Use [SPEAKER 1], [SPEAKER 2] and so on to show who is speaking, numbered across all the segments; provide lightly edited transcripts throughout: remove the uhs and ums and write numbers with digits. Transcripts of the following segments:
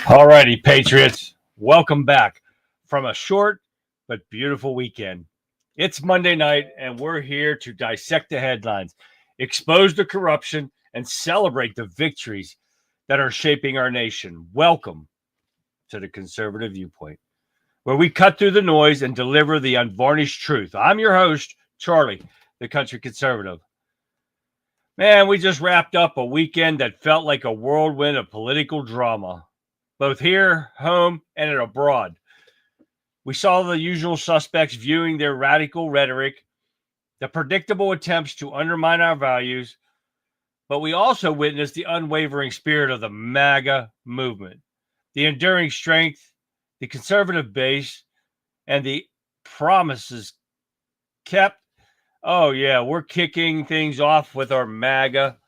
[SPEAKER 1] All righty, Patriots. Welcome back from a short but beautiful weekend. It's Monday night, and we're here to dissect the headlines, expose the corruption, and celebrate the victories that are shaping our nation. Welcome to the Conservative Viewpoint, where we cut through the noise and deliver the unvarnished truth. I'm your host, Charlie, the Country Conservative. Man, we just wrapped up a weekend that felt like a whirlwind of political drama, both here, home, and abroad. We saw the usual suspects viewing their radical rhetoric, the predictable attempts to undermine our values, but we also witnessed the unwavering spirit of the MAGA movement, the enduring strength, the conservative base, and the promises kept. Oh, yeah, we're kicking things off with our MAGA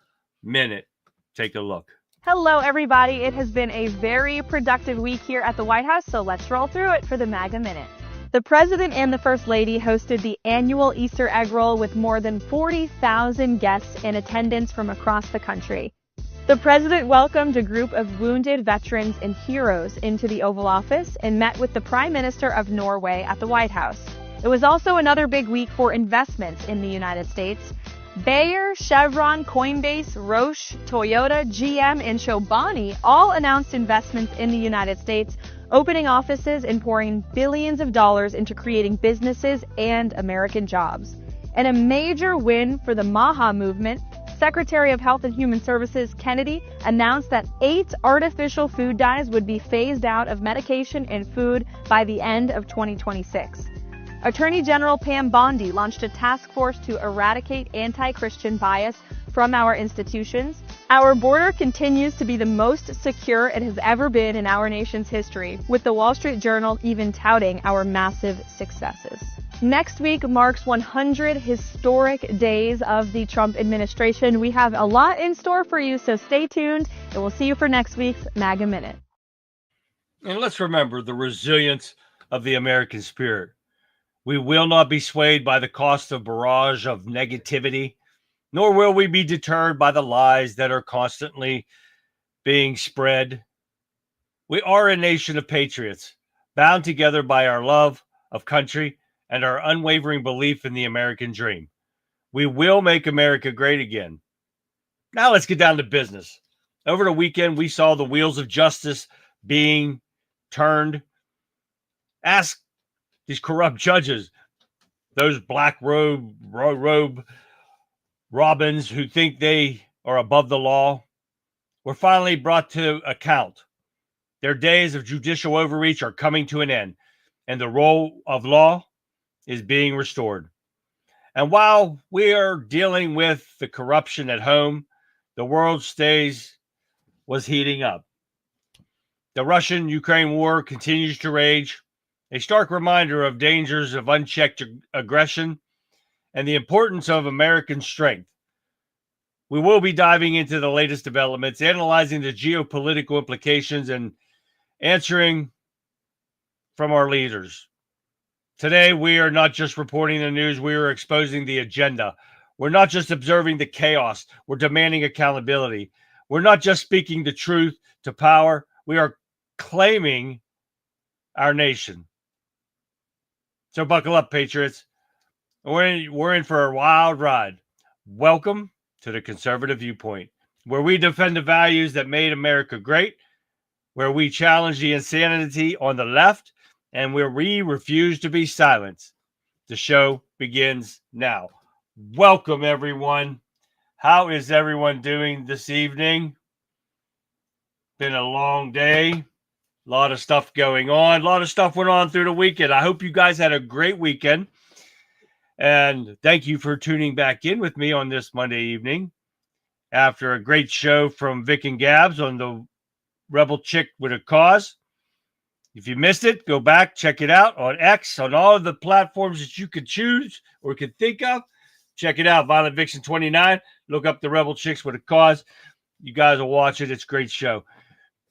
[SPEAKER 1] Minute. Take a look.
[SPEAKER 2] Hello, everybody. It has been a very productive week here at the White House, so let's roll through it for the MAGA Minute. The President and the First Lady hosted the annual Easter egg roll with more than 40,000 guests in attendance from across the country. The President welcomed a group of wounded veterans and heroes into the Oval Office and met with the Prime Minister of Norway at the White House. It was also another big week for investments in the United States. Bayer, Chevron, Coinbase, Roche, Toyota, GM, and Chobani all announced investments in the United States, opening offices and pouring billions of dollars into creating businesses and American jobs. And a major win for the MAGA movement, Secretary of Health and Human Services Kennedy announced that 8 artificial food dyes would be phased out of medication and food by the end of 2026. Attorney General Pam Bondi launched a task force to eradicate anti-Christian bias from our institutions. Our border continues to be the most secure it has ever been in our nation's history, with the Wall Street Journal even touting our massive successes. Next week marks 100 historic days of the Trump administration. We have a lot in store for you, so stay tuned, and we'll see you for next week's MAGA Minute.
[SPEAKER 1] And let's remember the resilience of the American spirit. We will not be swayed by the cost of barrage of negativity, nor will we be deterred by the lies that are constantly being spread. We are a nation of patriots, bound together by our love of country and our unwavering belief in the American dream. We will make America great again. Now let's get down to business. Over the weekend, we saw the wheels of justice being turned. Ask these corrupt judges, those black robe Robins who think they are above the law, were finally brought to account. Their days of judicial overreach are coming to an end, and the role of law is being restored. And while we are dealing with the corruption at home, the world stage was heating up. The Russian-Ukraine war continues to rage, a stark reminder of dangers of unchecked aggression and the importance of American strength. We will be diving into the latest developments, analyzing the geopolitical implications, and answering from our leaders. Today, we are not just reporting the news, we are exposing the agenda. We're not just observing the chaos, we're demanding accountability. We're not just speaking the truth to power, we are claiming our nation. So buckle up, Patriots. We're in for a wild ride. Welcome to the Conservative Viewpoint, where we defend the values that made America great, where we challenge the insanity on the left, and where we refuse to be silenced. The show begins now. Welcome, everyone. How is everyone doing this evening? Been a long day. A lot of stuff going on. A lot of stuff went on through the weekend. I hope you guys had a great weekend. And thank you for tuning back in with me on this Monday evening after a great show from Vic and Gabs on the Rebel Chick with a Cause. If you missed it, go back, check it out on X, on all of the platforms that you could choose or could think of. Check it out, Violent Vixen 29. Look up the Rebel Chicks with a Cause. You guys will watch it. It's a great show.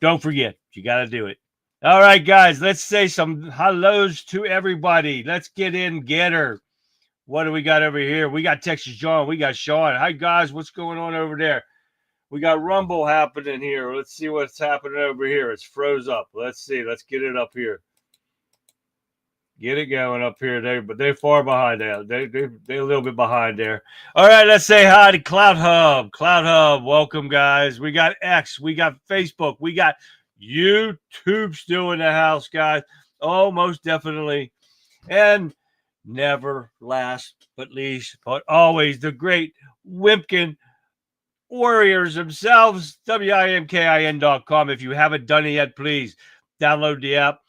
[SPEAKER 1] Don't forget, you got to do it. All right, guys, let's say some hellos to everybody. Let's get in, get her. What do we got over here? We got Texas John. We got Sean. Hi, guys. What's going on over there? We got Rumble happening here. Let's see what's happening over here. It's froze up. Let's see. Let's get it up here. Get it going up here, but they're far behind there. They're a little bit behind there. All right, let's say hi to Cloud Hub. Cloud Hub, welcome, guys. We got X, we got Facebook, we got YouTube still in the house, guys. Oh, most definitely. And never last but least, but always the great Wimpkin Warriors themselves, WIMKIN.com. If you haven't done it yet, please download the app.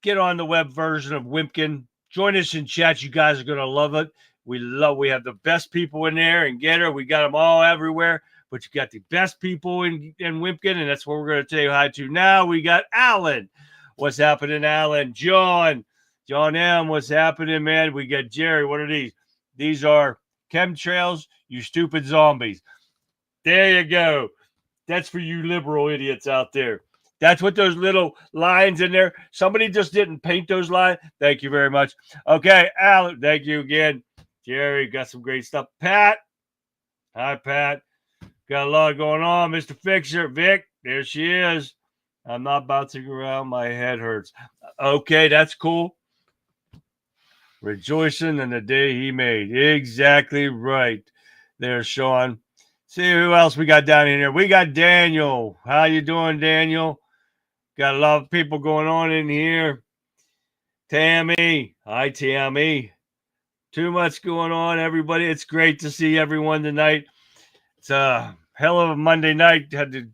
[SPEAKER 1] Get on the web version of Wimpkin. Join us in chat. You guys are going to love it. We have the best people in there and Getter. We got them all everywhere, but you got the best people in Wimpkin, and that's what we're going to say hi to now. We got Alan. What's happening, Alan? John M. What's happening, man? We got Jerry. What are these? These are chemtrails, you stupid zombies. There you go. That's for you liberal idiots out there. That's what those little lines in there. Somebody just didn't paint those lines. Thank you very much. Okay, Alan, thank you again. Jerry, got some great stuff. Pat. Hi, Pat. Got a lot going on. Mr. Fixer. Vic, there she is. I'm not bouncing around. My head hurts. Okay, that's cool. Rejoicing in the day he made. Exactly right. There's Sean. See who else we got down in here. We got Daniel. How you doing, Daniel? Got a lot of people going on in here. Tammy. Hi, Tammy. Too much going on, everybody. It's great to see everyone tonight. It's a hell of a Monday night. Had to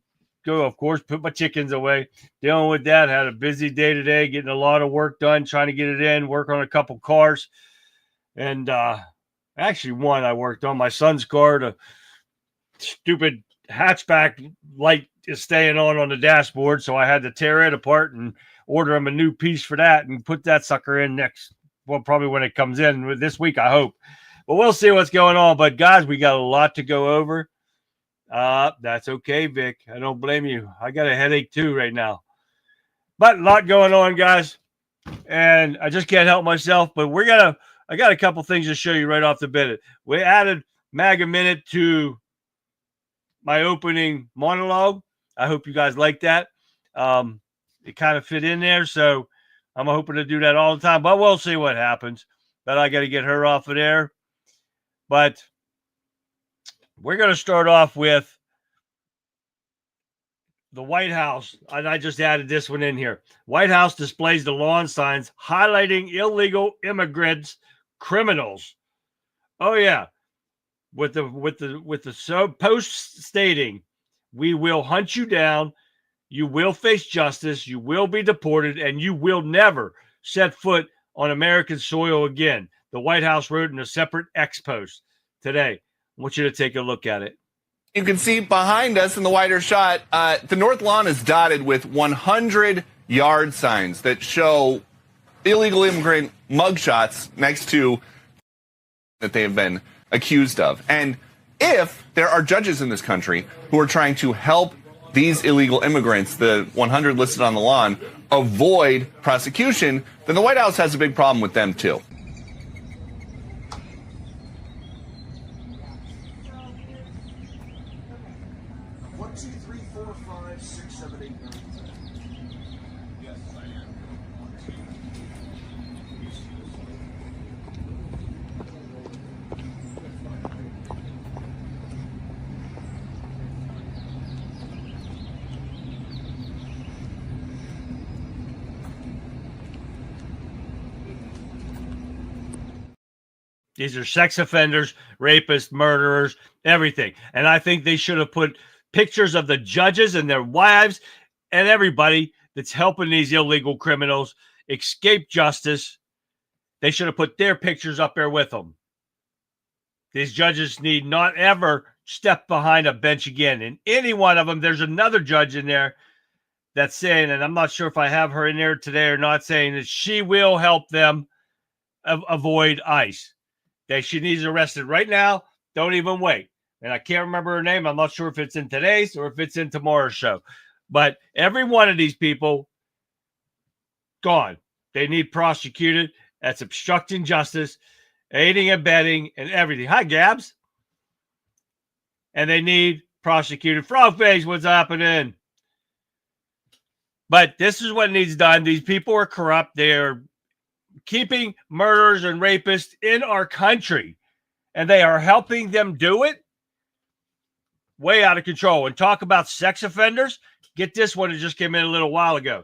[SPEAKER 1] go, of course, put my chickens away. Dealing with that. Had a busy day today, getting a lot of work done, trying to get it in, work on a couple cars. And actually one I worked on, my son's car. The stupid hatchback light is staying on the dashboard, so I had to tear it apart and order him a new piece for that and put that sucker in next. Well, probably when it comes in this week, I hope. But we'll see what's going on. But guys, we got a lot to go over. That's okay, Vic. I don't blame you. I got a headache too right now. But a lot going on, guys. And I just can't help myself. But I got a couple things to show you right off the bat. We added MAGA Minute to my opening monologue. I hope you guys like that. It kind of fit in there, so I'm hoping to do that all the time, but we'll see what happens. But I got to get her off of there. But we're going to start off with the White House, and I just added this one in here. White House displays the lawn signs highlighting illegal immigrants, criminals. Oh yeah. With the post stating, we will hunt you down, you will face justice, you will be deported, and you will never set foot on American soil again. The White House wrote in a separate X post today. I want you to take a look at it.
[SPEAKER 3] You can see behind us in the wider shot, the North Lawn is dotted with 100 yard signs that show illegal immigrant mugshots next to that they have been accused of. And if there are judges in this country who are trying to help these illegal immigrants, the 100 listed on the lawn, avoid prosecution, then the White House has a big problem with them too.
[SPEAKER 4] 1, 2, 3, 4, 5, 6, 7, 8, 9, 10. Yes, I am.
[SPEAKER 1] These are sex offenders, rapists, murderers, everything. And I think they should have put pictures of the judges and their wives and everybody that's helping these illegal criminals escape justice. They should have put their pictures up there with them. These judges need not ever step behind a bench again. And any one of them, there's another judge in there that's saying, and I'm not sure if I have her in there today or not, saying that she will help them avoid ICE. That she needs arrested right now. Don't even wait. And I can't remember her name. I'm not sure if it's in today's or if it's in tomorrow's show. But every one of these people, gone. They need prosecuted. That's obstructing justice, aiding and abetting, and everything. Hi, Gabs. And they need prosecuted. Frog face, what's happening? But this is what needs done. These people are corrupt. They're keeping murderers and rapists in our country, and they are helping them do it. Way out of control. And talk about sex offenders. Get this one that just came in a little while ago.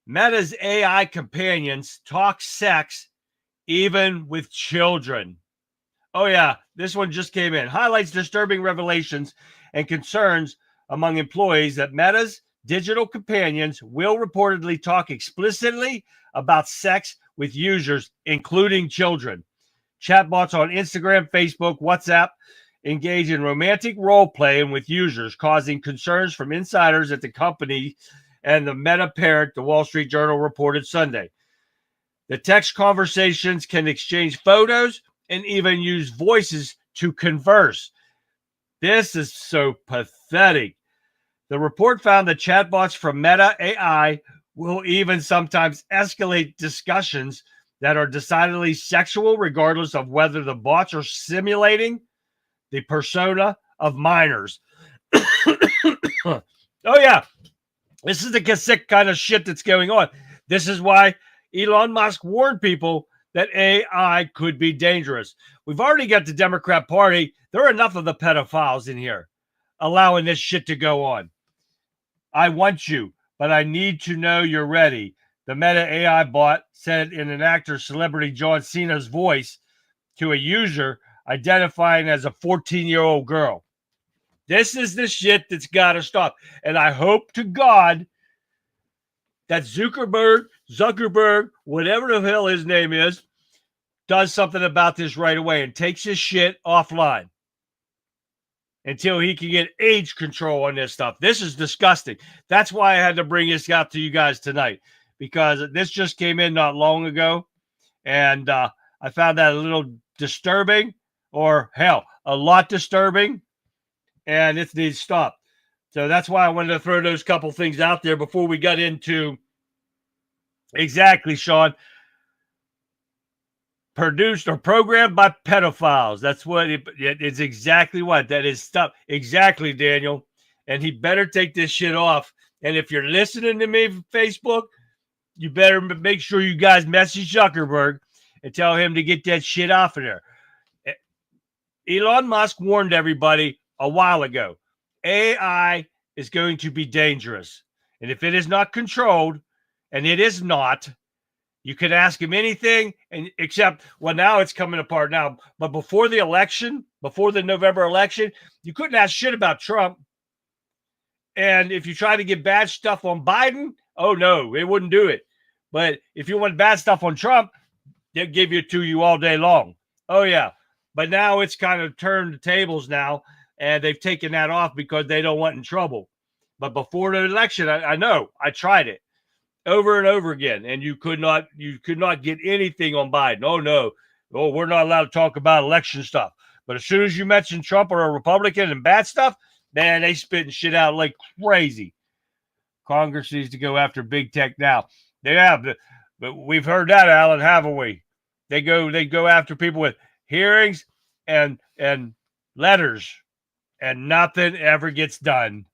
[SPEAKER 1] Meta's AI companions talk sex even with children. Oh, yeah. This one just came in. Highlights disturbing revelations and concerns among employees that Meta's digital companions will reportedly talk explicitly about sex with users, including children. Chatbots on Instagram, Facebook, WhatsApp engage in romantic role-playing with users, causing concerns from insiders at the company and the Meta parent, the Wall Street Journal reported Sunday. The text conversations can exchange photos and even use voices to converse. This is so pathetic. The report found that chatbots from Meta AI will even sometimes escalate discussions that are decidedly sexual, regardless of whether the bots are simulating the persona of minors. Oh, yeah. This is the sick kind of shit that's going on. This is why Elon Musk warned people that AI could be dangerous. We've already got the Democrat Party. There are enough of the pedophiles in here allowing this shit to go on. I want you, but I need to know you're ready. The Meta AI bot said in an actor celebrity John Cena's voice to a user identifying as a 14-year-old girl. This is the shit that's got to stop. And I hope to God that Zuckerberg, whatever the hell his name is, does something about this right away and takes his shit offline until he can get age control on this stuff. This is disgusting. That's why I had to bring this out to you guys tonight, because this just came in not long ago, and I found that a little disturbing, or hell, a lot disturbing, and it needs to stop. So that's why I wanted to throw those couple things out there before we got into exactly, Sean, produced or programmed by pedophiles. That's what it's exactly what that is stuff. Exactly, Daniel. And he better take this shit off. And if you're listening to me from Facebook, you better make sure you guys message Zuckerberg and tell him to get that shit off of there. Elon Musk warned everybody a while ago. AI is going to be dangerous. And if it is not controlled, and it is not, you could ask him anything, and except, well, now it's coming apart now. But before the election, before the November election, you couldn't ask shit about Trump. And if you try to get bad stuff on Biden, oh, no, it wouldn't do it. But if you want bad stuff on Trump, they'll give it to you all day long. Oh, yeah. But now it's kind of turned the tables now, and they've taken that off because they don't want in trouble. But before the election, I know, I tried it over and over again, and you could not get anything on Biden. Oh, no. Oh, we're not allowed to talk about election stuff. But as soon as you mention Trump or a Republican and bad stuff, man, they spitting shit out like crazy. Congress needs to go after big tech now. They have, but we've heard that, Alan, haven't we? They go after people with hearings and letters, and nothing ever gets done.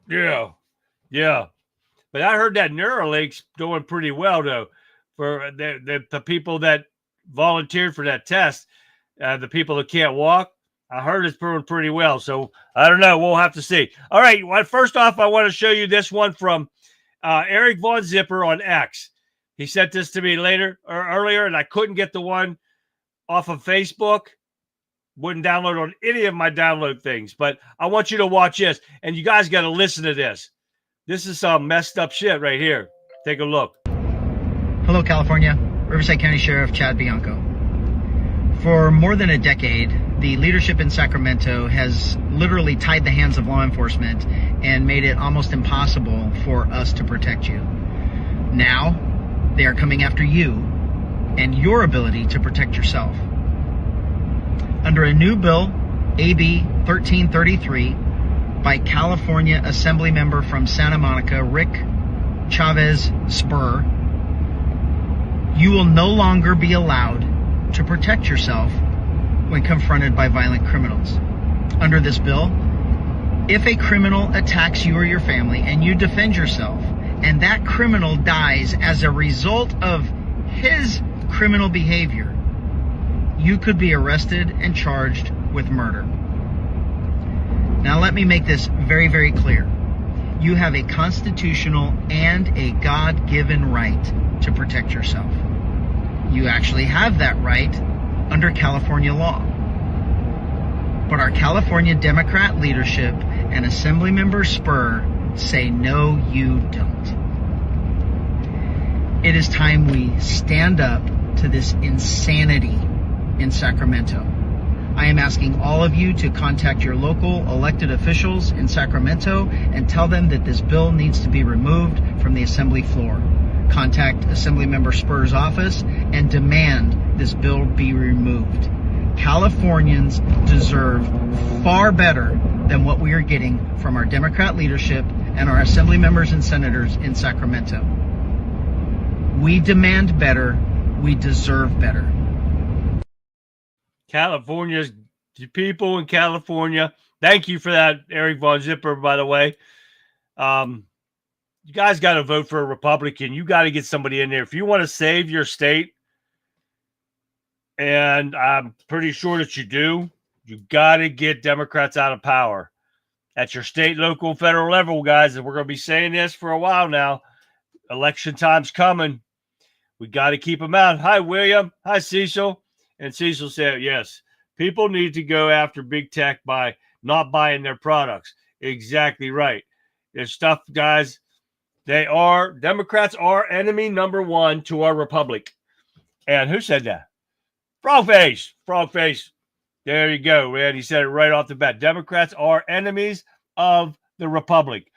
[SPEAKER 1] Yeah. But I heard that Neuralink's doing pretty well, though, for the people that volunteered for that test, the people that can't walk. I heard it's doing pretty well. So I don't know. We'll have to see. All right. Well, first off, I want to show you this one from Eric Von Zipper on X. He sent this to me earlier, and I couldn't get the one off of Facebook. Wouldn't download on any of my download things, but I want you to watch this, and you guys got to listen to this. This is some messed up shit right here. Take a look.
[SPEAKER 5] Hello, California. Riverside County Sheriff Chad Bianco. For more than a decade, the leadership in Sacramento has literally tied the hands of law enforcement and made it almost impossible for us to protect you. Now, they are coming after you and your ability to protect yourself. Under a new bill, AB 1333, by California Assembly member from Santa Monica, Rick Chavez Spur, You will no longer be allowed to protect yourself when confronted by violent criminals. Under this bill, if a criminal attacks you or your family and you defend yourself, and that criminal dies as a result of his criminal behavior, you could be arrested and charged with murder. Now let me make this very, very clear. You have a constitutional and a God-given right to protect yourself. You actually have that right under California law. But our California Democrat leadership and Assemblymember Spur say, no, you don't. It is time we stand up to this insanity in Sacramento. I am asking all of you to contact your local elected officials in Sacramento and tell them that this bill needs to be removed from the Assembly floor. Contact Assemblymember Spur's office and demand this bill be removed. Californians deserve far better than what we are getting from our Democrat leadership and our Assembly members and senators in Sacramento. We demand better. We deserve better.
[SPEAKER 1] California's people in California. Thank you for that, Eric Von Zipper, by the way. You guys got to vote for a Republican. You got to get somebody in there. If you want to save your state, and I'm pretty sure that you do, you got to get Democrats out of power at your state, local, federal level, guys. And we're going to be saying this for a while now. Election time's coming. We got to keep them out. Hi, William. Hi, Cecil. And Cecil said, yes, people need to go after big tech by not buying their products. Exactly right. There's stuff, guys. Democrats are enemy number one to our republic. And who said that? Frogface. Frogface. There you go, man. He said it right off the bat. Democrats are enemies of the republic.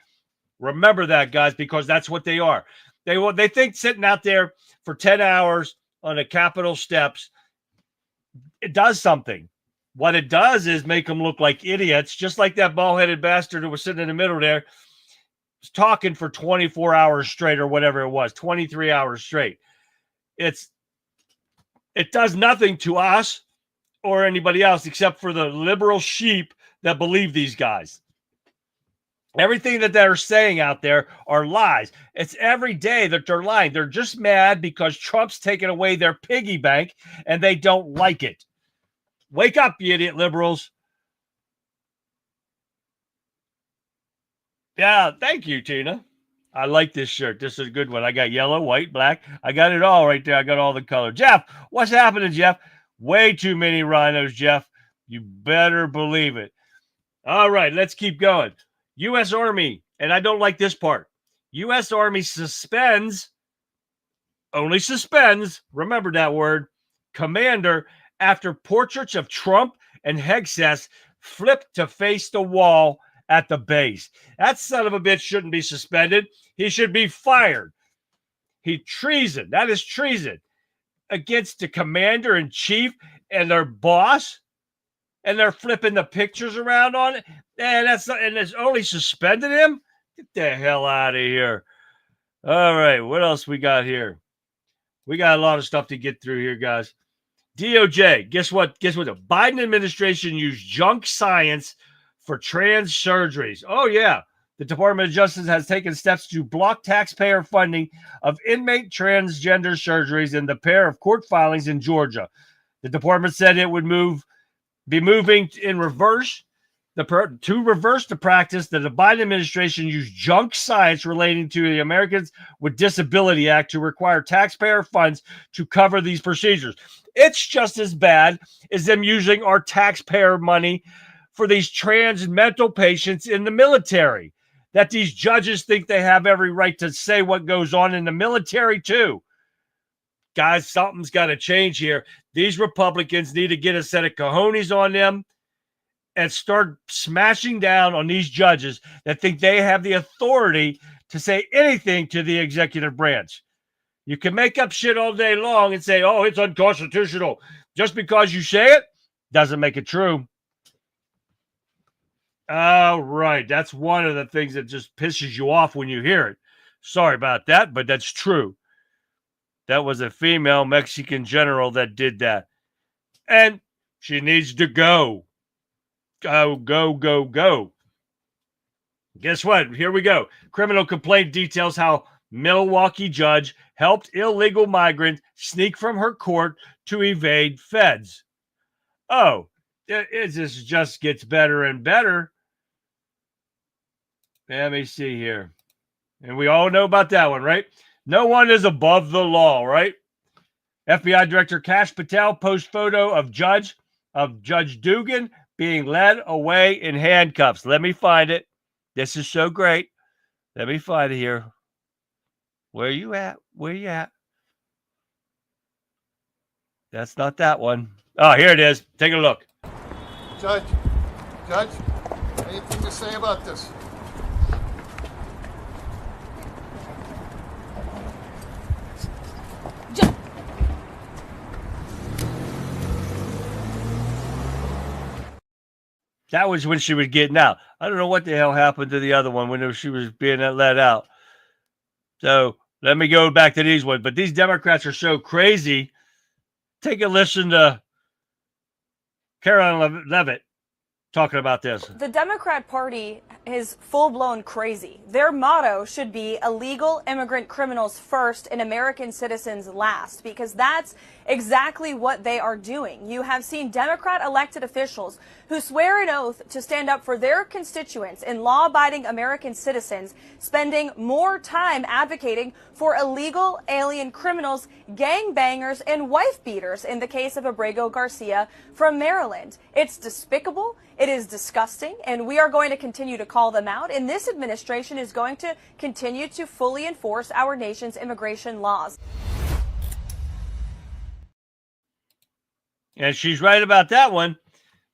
[SPEAKER 1] Remember that, guys, because that's what they are. They think sitting out there for 10 hours on the Capitol steps, it does something. What it does is make them look like idiots, just like that bald-headed bastard who was sitting in the middle there, was talking for 24 hours straight or whatever it was, 23 hours straight. It does nothing to us or anybody else except for the liberal sheep that believe these guys. Everything that they're saying out there are lies. It's every day that they're lying. They're just mad because Trump's taken away their piggy bank and they don't like it. Wake up, you idiot liberals. Yeah, thank you, Tina. I like this shirt. This is a good one. I got yellow, white, black. I got it all right there. I got all the color. Jeff, what's happening, Jeff? Way too many rhinos, Jeff. You better believe it. All right, let's keep going. U.S. Army, and I don't like this part. U.S. Army only suspends, remember that word, commander after portraits of Trump and Hegseth flipped to face the wall at the base. That son of a bitch shouldn't be suspended. He should be fired. Treason. That is treason against the commander-in-chief and their boss. And they're flipping the pictures around on it. And it's only suspended him? Get the hell out of here. All right, what else we got here? We got a lot of stuff to get through here, guys. DOJ, guess what? The Biden administration used junk science for trans surgeries. Oh, yeah. The Department of Justice has taken steps to block taxpayer funding of inmate transgender surgeries in the pair of court filings in Georgia. The department said it would be moving in reverse to reverse the practice that the Biden administration used junk science relating to the Americans with Disability Act to require taxpayer funds to cover these procedures. It's just as bad as them using our taxpayer money for these trans mental patients in the military, that these judges think they have every right to say what goes on in the military too. Guys, something's got to change here. These Republicans need to get a set of cojones on them and start smashing down on these judges that think they have the authority to say anything to the executive branch. You can make up shit all day long and say, oh, it's unconstitutional. Just because you say it doesn't make it true. All right. That's one of the things that just pisses you off when you hear it. Sorry about that, but that's true. That was a female Mexican general that did that. And she needs to go. Go, go, go, go. Guess what? Here we go. Criminal complaint details how Milwaukee judge helped illegal migrant sneak from her court to evade feds. Oh, it just gets better and better. Let me see here. And we all know about that one, right? No one is above the law, right? FBI Director Kash Patel posts photo of Judge Dugan being led away in handcuffs. Let me find it. This is so great. Let me find it here. Where are you at? Where you at? That's not that one. Oh, here it is. Take a look.
[SPEAKER 4] Judge, anything to say about this?
[SPEAKER 1] That was when she was getting out. I don't know what the hell happened to the other one when she was being let out. So let me go back to these ones. But these Democrats are so crazy. Take a listen to Caroline Levitt talking about this.
[SPEAKER 6] The Democrat Party is full-blown crazy. Their motto should be illegal immigrant criminals first and American citizens last, because that's exactly what they are doing. You have seen Democrat elected officials who swear an oath to stand up for their constituents and law-abiding American citizens spending more time advocating for illegal alien criminals, gangbangers, and wife beaters in the case of Abrego Garcia from Maryland. It's despicable. It is disgusting, and we are going to continue to call them out, and this administration is going to continue to fully enforce our nation's immigration laws.
[SPEAKER 1] And she's right about that one,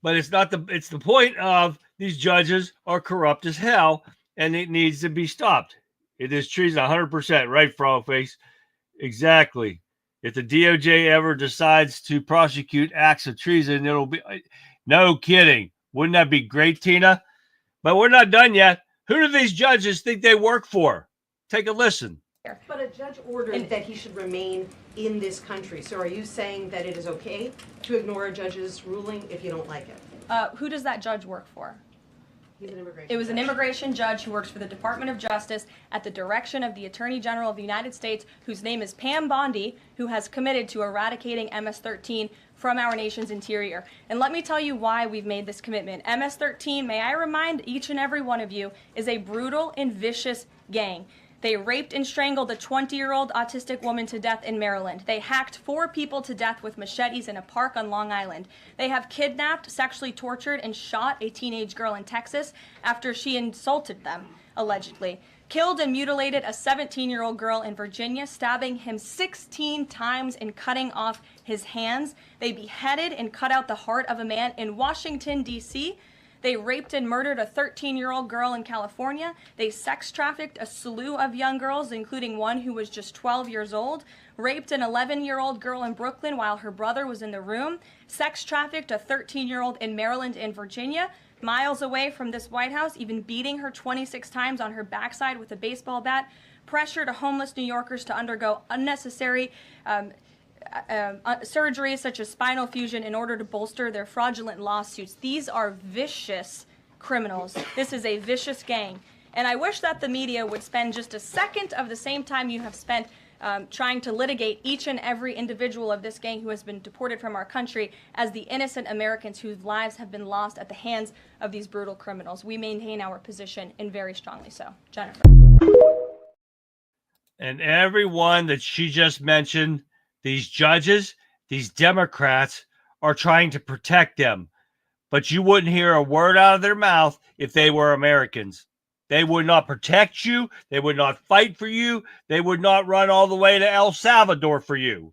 [SPEAKER 1] but it's the point of these judges are corrupt as hell, and it needs to be stopped. It is treason 100%, right, Frogface? Exactly. If the DOJ ever decides to prosecute acts of treason, it'll be no kidding. Wouldn't that be great, Tina? But we're not done yet. Who do these judges think they work for? Take a listen.
[SPEAKER 7] But a judge ordered that he should remain in this country. So are you saying that it is okay to ignore a judge's ruling if you don't like it?
[SPEAKER 6] Who does that judge work for?
[SPEAKER 7] He's an immigration
[SPEAKER 6] It was an
[SPEAKER 7] judge.
[SPEAKER 6] immigration judge who works for the Department of Justice at the direction of the Attorney General of the United States, whose name is Pam Bondi, who has committed to eradicating MS-13 from our nation's interior. And let me tell you why we've made this commitment. MS-13, may I remind each and every one of you, is a brutal and vicious gang. They raped and strangled a 20-year-old autistic woman to death in Maryland. They hacked 4 people to death with machetes in a park on Long Island. They have kidnapped, sexually tortured, and shot a teenage girl in Texas after she insulted them, allegedly. Killed and mutilated a 17-year-old girl in Virginia, stabbing him 16 times and cutting off his hands. They beheaded and cut out the heart of a man in Washington, D.C. They raped and murdered a 13-year-old girl in California. They sex trafficked a slew of young girls, including one who was just 12 years old. Raped an 11-year-old girl in Brooklyn while her brother was in the room. Sex trafficked a 13-year-old in Maryland and Virginia, miles away from this White House, even beating her 26 times on her backside with a baseball bat. Pressured homeless New Yorkers to undergo unnecessary surgeries such as spinal fusion in order to bolster their fraudulent lawsuits. These are vicious criminals. This is a vicious gang. And I wish that the media would spend just a second of the same time you have spent trying to litigate each and every individual of this gang who has been deported from our country as the innocent Americans whose lives have been lost at the hands of these brutal criminals. We maintain our position, and very strongly so. Jennifer.
[SPEAKER 1] And everyone that she just mentioned, these judges, these Democrats are trying to protect them. But you wouldn't hear a word out of their mouth if they were Americans. They would not protect you. They would not fight for you. They would not run all the way to El Salvador for you.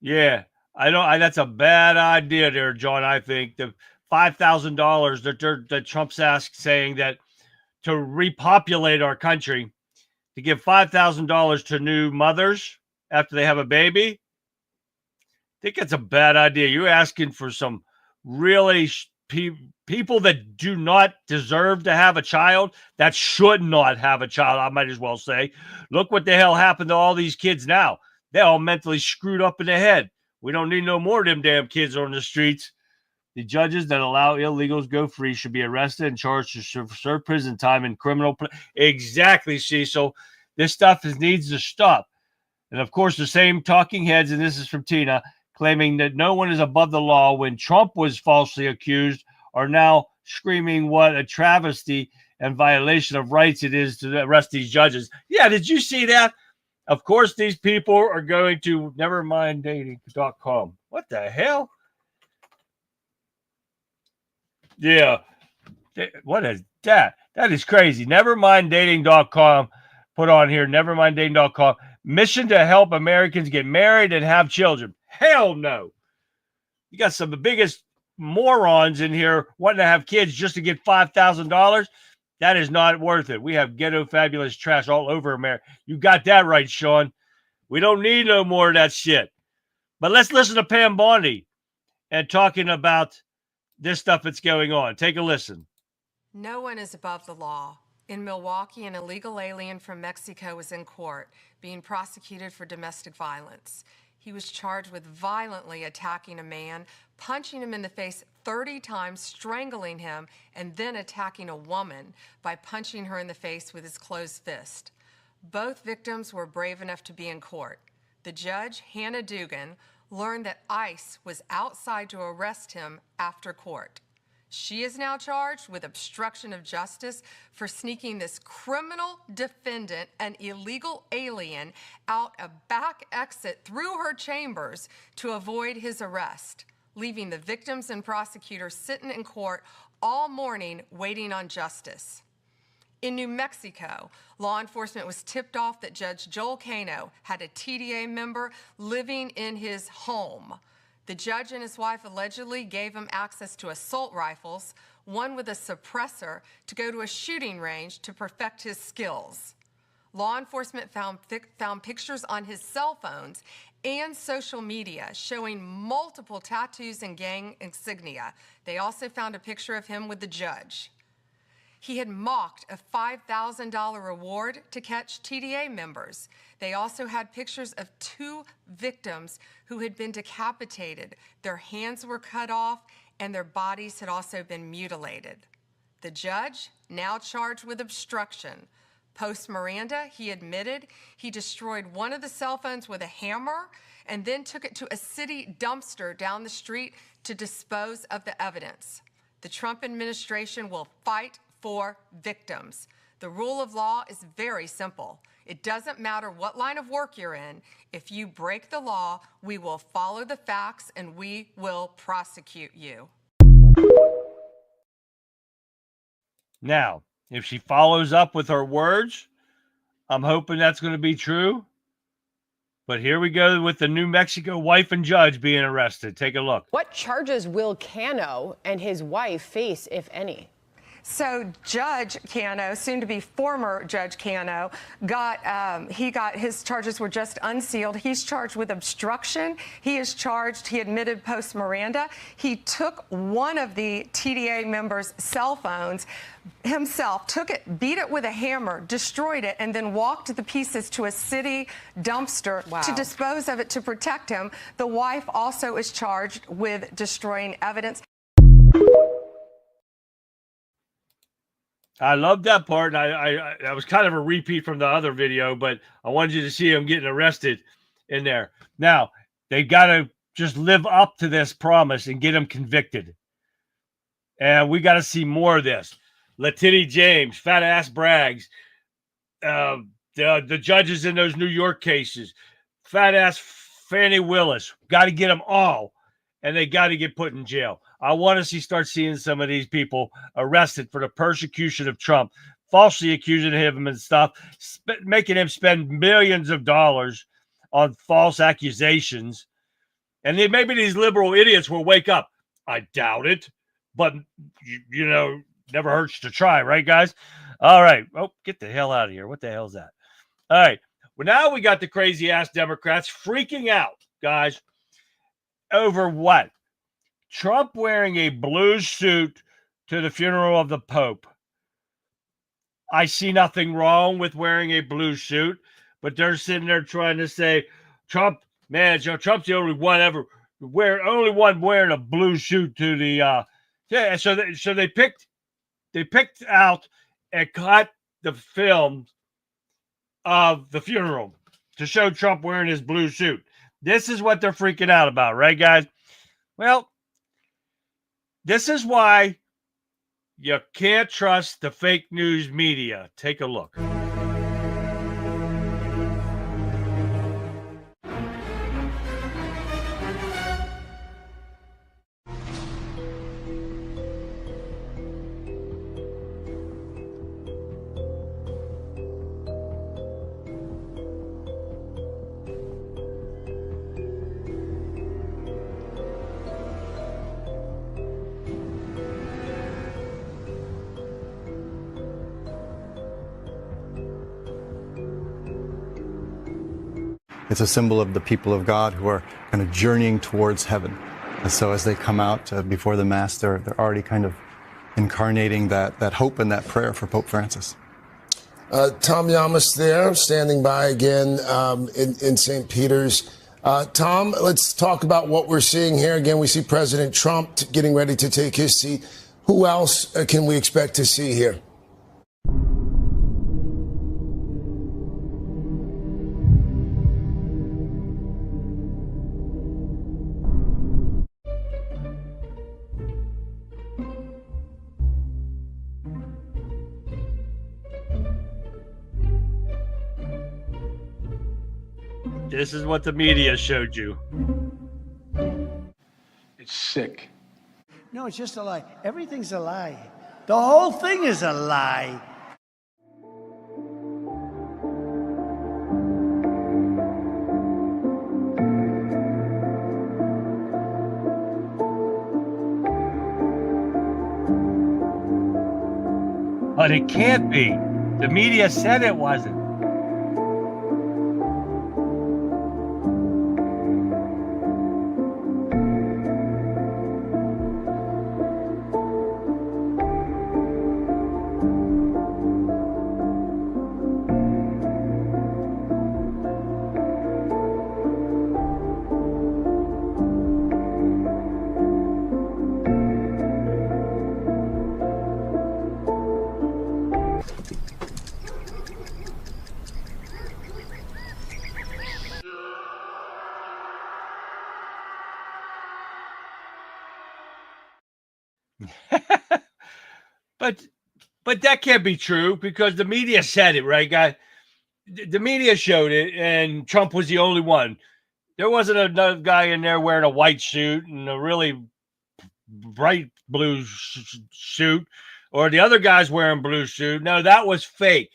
[SPEAKER 1] Yeah, I know that's a bad idea there, John. I think the $5,000 that Trump's asked, saying that to repopulate our country, to give $5,000 to new mothers after they have a baby, I think that's a bad idea. You're asking for some really people that do not deserve to have a child, that should not have a child, I might as well say. Look what the hell happened to all these kids now. They're all mentally screwed up in the head. We don't need no more of them damn kids on the streets. The judges that allow illegals go free should be arrested and charged to serve prison time in criminal. Exactly, see? So this stuff needs to stop. And, of course, the same talking heads, and this is from Tina, claiming that no one is above the law when Trump was falsely accused, are now screaming what a travesty and violation of rights it is to arrest these judges. Yeah, did you see that? Of course, these people are going to neverminddating.com. What the hell? Yeah. What is that? That is crazy. Neverminddating.com put on here, neverminddating.com. Mission to help Americans get married and have children. Hell no. You got some of the biggest morons in here wanting to have kids just to get $5,000. That is not worth it. We have ghetto fabulous trash all over America. You got that right, Sean. We don't need no more of that shit. But let's listen to Pam Bondi and talking about this stuff that's going on. Take a listen.
[SPEAKER 8] No one is above the law. In Milwaukee, an illegal alien from Mexico was in court being prosecuted for domestic violence. He was charged with violently attacking a man, punching him in the face 30 times, strangling him, and then attacking a woman by punching her in the face with his closed fist. Both victims were brave enough to be in court. The judge, Hannah Dugan, learned that ICE was outside to arrest him after court. She is now charged with obstruction of justice for sneaking this criminal defendant, an illegal alien, out a back exit through her chambers to avoid his arrest, leaving the victims and prosecutors sitting in court all morning waiting on justice. In New Mexico, law enforcement was tipped off that Judge Joel Cano had a TDA member living in his home. The judge and his wife allegedly gave him access to assault rifles, one with a suppressor, to go to a shooting range to perfect his skills. Law enforcement found pictures on his cell phones and social media showing multiple tattoos and gang insignia. They also found a picture of him with the judge. He had mocked a $5,000 reward to catch TDA members. They also had pictures of 2 victims who had been decapitated. Their hands were cut off and their bodies had also been mutilated. The judge, now charged with obstruction. Post Miranda, he admitted he destroyed one of the cell phones with a hammer and then took it to a city dumpster down the street to dispose of the evidence. The Trump administration will fight for victims. The rule of law is very simple. It doesn't matter what line of work you're in. If you break the law, we will follow the facts and we will prosecute you.
[SPEAKER 1] Now, if she follows up with her words, I'm hoping that's going to be true. But here we go with the New Mexico wife and judge being arrested. Take a look.
[SPEAKER 9] What charges will Cano and his wife face, if any?
[SPEAKER 8] So Judge Cano, soon to be former Judge Cano, his charges were just unsealed. He's charged with obstruction. He admitted post Miranda. He took one of the TDA members' cell phones himself, took it, beat it with a hammer, destroyed it, and then walked the pieces to a city dumpster to dispose of it to protect him. The wife also is charged with destroying evidence.
[SPEAKER 1] I love that part. I was kind of a repeat from the other video, but I wanted you to see him getting arrested in there. Now, they got to just live up to this promise and get him convicted. And we got to see more of this. Letitty James, Fat Ass Braggs, the judges in those New York cases, Fat Ass Fannie Willis, got to get them all, and they got to get put in jail. I want to start seeing some of these people arrested for the persecution of Trump, falsely accusing him and stuff, making him spend millions of dollars on false accusations. And then maybe these liberal idiots will wake up. I doubt it, but you know, never hurts to try, right, guys? All right. Oh, get the hell out of here. What the hell is that? All right. Well, now we got the crazy ass Democrats freaking out, guys, over what? Trump wearing a blue suit to the funeral of the Pope. I see nothing wrong with wearing a blue suit, but they're sitting there trying to say, Trump, man, Trump's the only one wearing a blue suit to the yeah. So they picked out and cut the film of the funeral to show Trump wearing his blue suit. This is what they're freaking out about, right, guys? Well, this is why you can't trust the fake news media. Take a look.
[SPEAKER 10] It's a symbol of the people of God who are kind of journeying towards heaven. And so as they come out before the Mass, they're already kind of incarnating that hope and that prayer for Pope Francis.
[SPEAKER 11] Tom Yamas there, standing by again in St. Peter's. Tom, let's talk about what we're seeing here. Again, we see President Trump getting ready to take his seat. Who else can we expect to see here?
[SPEAKER 1] This is what the media showed you.
[SPEAKER 4] It's sick.
[SPEAKER 12] No, it's just a lie. Everything's a lie. The whole thing is a lie.
[SPEAKER 1] But it can't be. The media said it wasn't. But that can't be true because the media said it, right, guys? The media showed it, and Trump was the only one. There wasn't another guy in there wearing a white suit and a really bright blue suit, or the other guy's wearing blue suit. No, that was fake.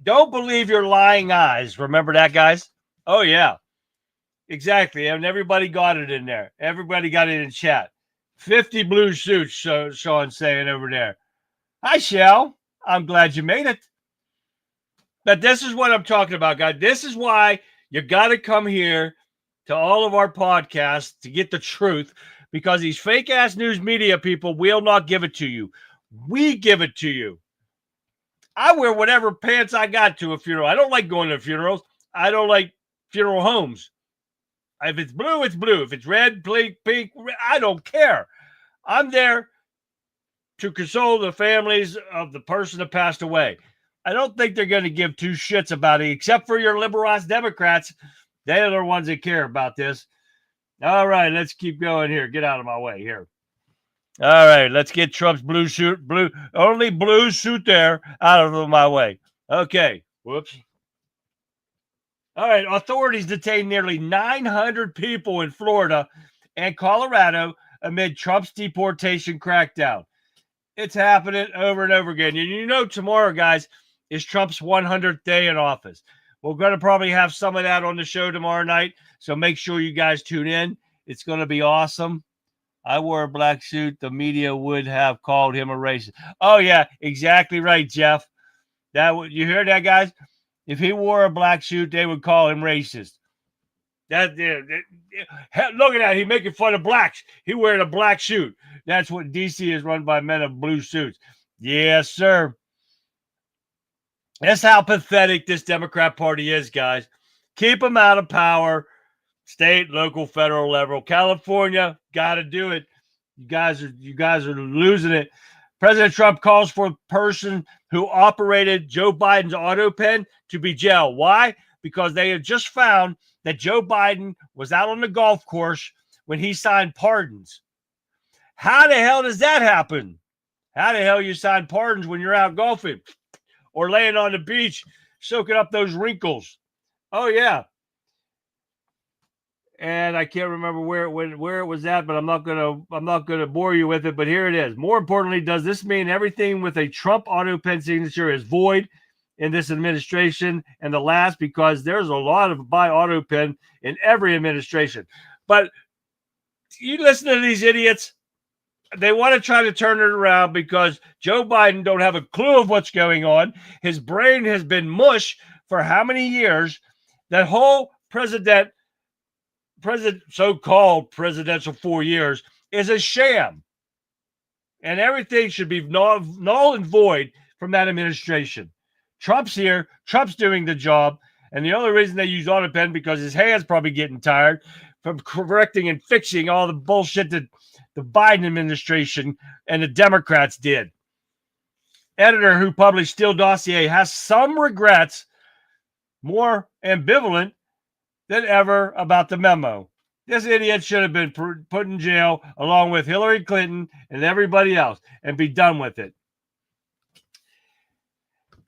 [SPEAKER 1] Don't believe your lying eyes. Remember that, guys? Oh, yeah. Exactly. And everybody got it in there. Everybody got it in chat. 50 blue suits, Sean's saying over there. Hi, Shell. I'm glad you made it. But this is what I'm talking about, guys. This is why you got to come here to all of our podcasts to get the truth, because these fake-ass news media people will not give it to you. We give it to you. I wear whatever pants I got to a funeral. I don't like going to funerals. I don't like funeral homes. If it's blue, it's blue. If it's red, pink, I don't care. I'm there to console the families of the person that passed away. I don't think they're going to give two shits about it, except for your liberal-ass Democrats. They're the ones that care about this. All right, let's keep going here. Get out of my way here. All right, let's get Trump's blue suit, only blue suit there, out of my way. Okay, whoops. All right, authorities detained nearly 900 people in Florida and Colorado amid Trump's deportation crackdown. It's happening over and over again. And you know, tomorrow, guys, is Trump's 100th day in office. We're going to probably have some of that on the show tomorrow night, so make sure you guys tune in. It's going to be awesome. I wore a black suit. The media would have called him a racist. Oh, yeah, exactly right, Jeff. You hear that, guys? If he wore a black suit, they would call him racist. Look at that. He's making fun of blacks. He wearing a black suit. That's what D.C. is run by men of blue suits. Yes, sir. That's how pathetic this Democrat Party is, guys. Keep them out of power. State, local, federal level. California, got to do it. You guys are losing it. President Trump calls for a person who operated Joe Biden's auto pen to be jailed. Why? Because they have just found that Joe Biden was out on the golf course when he signed pardons. How the hell does that happen? How the hell you sign pardons when you're out golfing or laying on the beach soaking up those wrinkles? Oh, yeah. And I can't remember where it was at, but I'm not gonna bore you with it. But here it is. More importantly, does this mean everything with a Trump auto pen signature is void in this administration and the last? Because there's a lot of buy auto pen in every administration. But you listen to these idiots. They want to try to turn it around because Joe Biden don't have a clue of what's going on. His brain has been mush for how many years? That whole so-called presidential 4 years is a sham. And everything should be null and void from that administration. Trump's here. Trump's doing the job. And the only reason they use auto pen because his hand's probably getting tired from correcting and fixing all the bullshit that the Biden administration and the Democrats did. Editor who published Steele dossier has some regrets, more ambivalent than ever about the memo. This idiot should have been put in jail along with Hillary Clinton and everybody else and be done with it.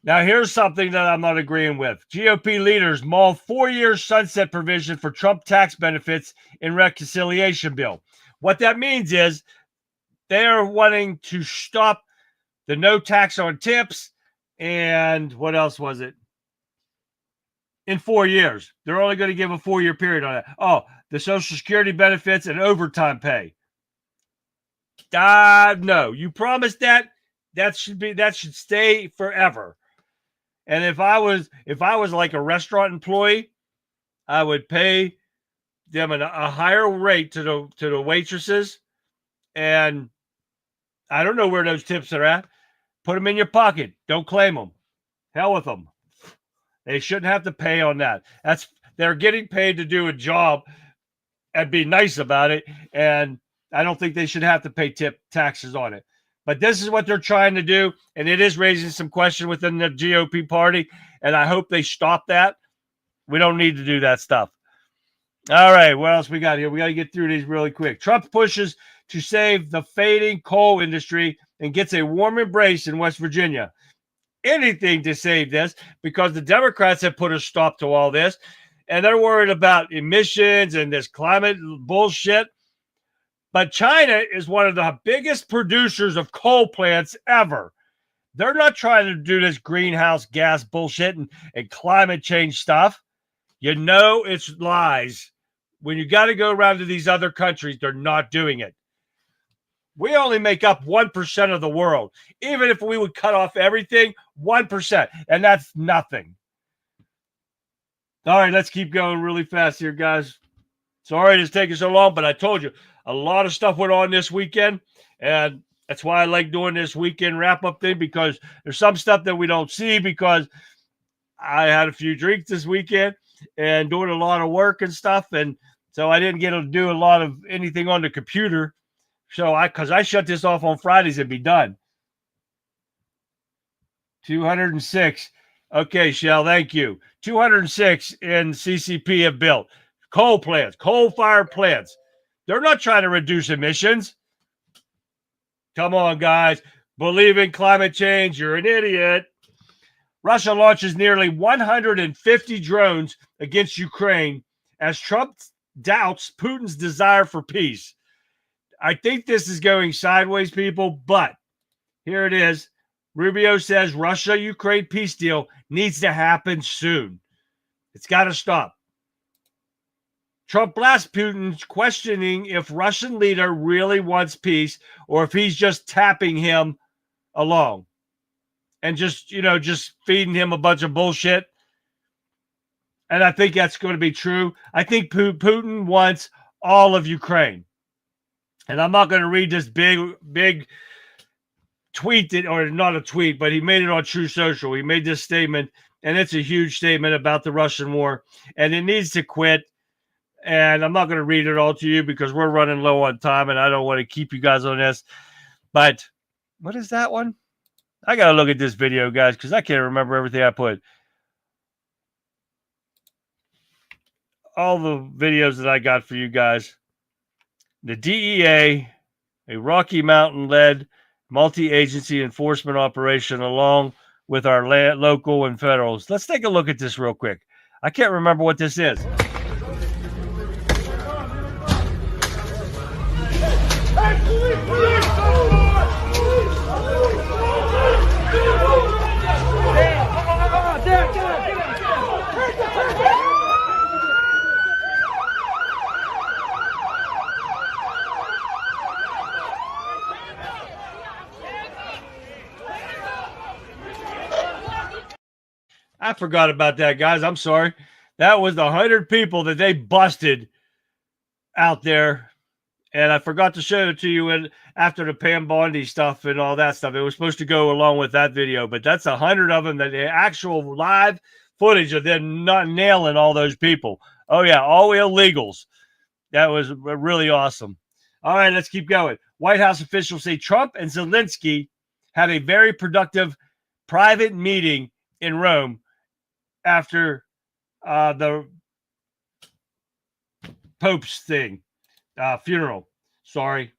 [SPEAKER 1] Now, here's something that I'm not agreeing with. GOP leaders maul 4-year sunset provision for Trump tax benefits in reconciliation bill. What that means is they are wanting to stop the no tax on tips and what else was it? In 4 years. They're only going to give a 4-year period on that. Oh, the Social Security benefits and overtime pay. No, you promised that. That should stay forever. And if I was like a restaurant employee, I would pay them a higher rate to the waitresses. And I don't know where those tips are at. Put them in your pocket. Don't claim them. Hell with them. They shouldn't have to pay on that. They're getting paid to do a job and be nice about it. And I don't think they should have to pay tip taxes on it. But this is what they're trying to do. And it is raising some question within the GOP party. And I hope they stop that. We don't need to do that stuff. All right. What else we got here? We got to get through these really quick. Trump pushes to save the fading coal industry and gets a warm embrace in West Virginia. Anything to save this because the Democrats have put a stop to all this and they're worried about emissions and this climate bullshit. But China is one of the biggest producers of coal plants ever. They're not trying to do this greenhouse gas bullshit and climate change stuff. You know it's lies. When you got to go around to these other countries, they're not doing it. We only make up 1% of the world. Even if we would cut off everything, 1%. And that's nothing. All right, let's keep going really fast here, guys. Sorry it's taking so long, but I told you, a lot of stuff went on this weekend. And that's why I like doing this weekend wrap-up thing, because there's some stuff that we don't see because I had a few drinks this weekend and doing a lot of work and stuff. And so I didn't get to do a lot of anything on the computer. So because I shut this off on Fridays and be done. 206. Okay, Shell, thank you. 206 in CCP have built coal plants, coal-fired plants. They're not trying to reduce emissions. Come on, guys. Believe in climate change. You're an idiot. Russia launches nearly 150 drones against Ukraine as Trump doubts Putin's desire for peace. I think this is going sideways, people, but here it is. Rubio says Russia-Ukraine peace deal needs to happen soon. It's got to stop. Trump blasts Putin, questioning if Russian leader really wants peace or if he's just tapping him along and just feeding him a bunch of bullshit. And I think that's going to be true. I think Putin wants all of Ukraine. And I'm not going to read this big tweet, or not a tweet, but he made it on True Social. He made this statement, and it's a huge statement about the Russian war, and it needs to quit. And I'm not going to read it all to you because we're running low on time, and I don't want to keep you guys on this. But what is that one? I got to look at this video, guys, because I can't remember everything I put. All the videos that I got for you guys. The DEA, a Rocky Mountain-led multi-agency enforcement operation along with our local and federals. Let's take a look at this real quick. I can't remember what this is. I forgot about that, guys. I'm sorry. That was the 100 people that they busted out there. And I forgot to show it to you after the Pam Bondi stuff and all that stuff. It was supposed to go along with that video. But that's 100 of them, that the actual live footage of them not nailing all those people. Oh, yeah, all illegals. That was really awesome. All right, let's keep going. White House officials say Trump and Zelensky had a very productive private meeting in Rome after the Pope's funeral. Sorry.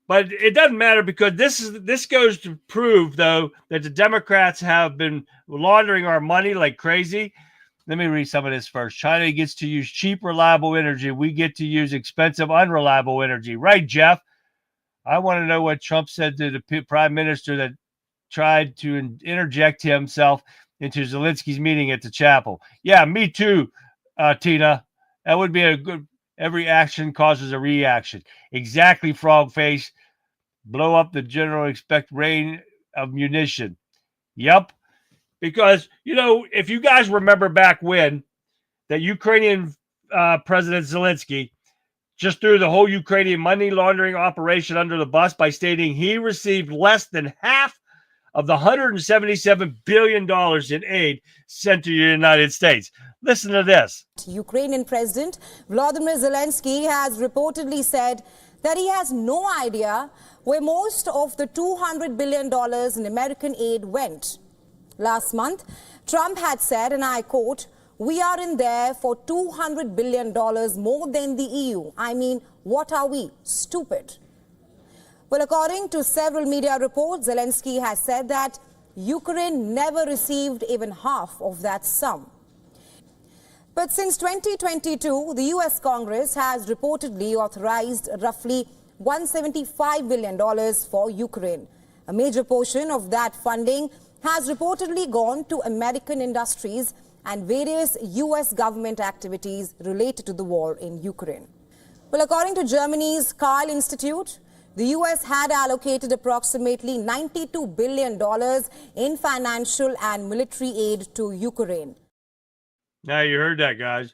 [SPEAKER 1] But it doesn't matter, because this goes to prove, though, that the Democrats have been laundering our money like crazy. Let me read some of this first. China gets to use cheap, reliable energy. We get to use expensive, unreliable energy. Right, Jeff? I want to know what Trump said to the prime minister that tried to interject himself into Zelensky's meeting at the chapel. Yeah, me too, Tina. That would be a good. Every action causes a reaction. Exactly, frog face. Blow up the general, expect rain of munition. Yep. Because, if you guys remember back when that Ukrainian President Zelensky just threw the whole Ukrainian money laundering operation under the bus by stating he received less than half of the $177 billion in aid sent to the United States. Listen to this.
[SPEAKER 13] Ukrainian President Volodymyr Zelensky has reportedly said that he has no idea where most of the $200 billion in American aid went. Last month, Trump had said, and I quote, "We are in there for $200 billion more than the EU. I mean, what are we, stupid?" Well, according to several media reports, Zelensky has said that Ukraine never received even half of that sum. But since 2022, the U.S. Congress has reportedly authorized roughly $175 billion for Ukraine. A major portion of that funding has reportedly gone to American industries and various U.S. government activities related to the war in Ukraine. Well, according to Germany's Karl Institute, the U.S. had allocated approximately $92 billion in financial and military aid to Ukraine.
[SPEAKER 1] Now, you heard that, guys.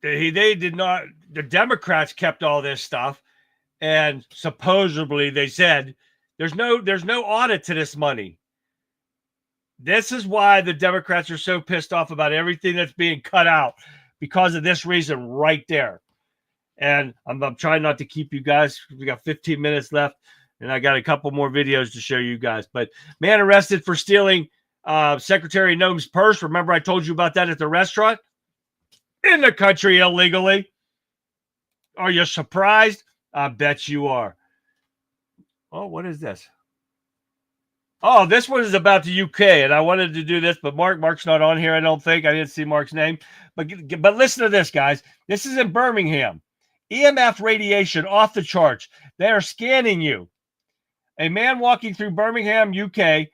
[SPEAKER 1] They did not, the Democrats kept all this stuff, and supposedly they said there's no audit to this money. This is why the Democrats are so pissed off about everything that's being cut out, because of this reason right there. And I'm trying not to keep you guys. We got 15 minutes left, and I got a couple more videos to show you guys. But man arrested for stealing Secretary Noem's purse. Remember I told you about that at the restaurant? In the country illegally. Are you surprised? I bet you are. Oh, what is this? Oh, this one is about the UK, and I wanted to do this, but Mark's not on here, I don't think. I didn't see Mark's name. But listen to this, guys. This is in Birmingham. EMF radiation off the charts. They are scanning you. A man walking through Birmingham, UK,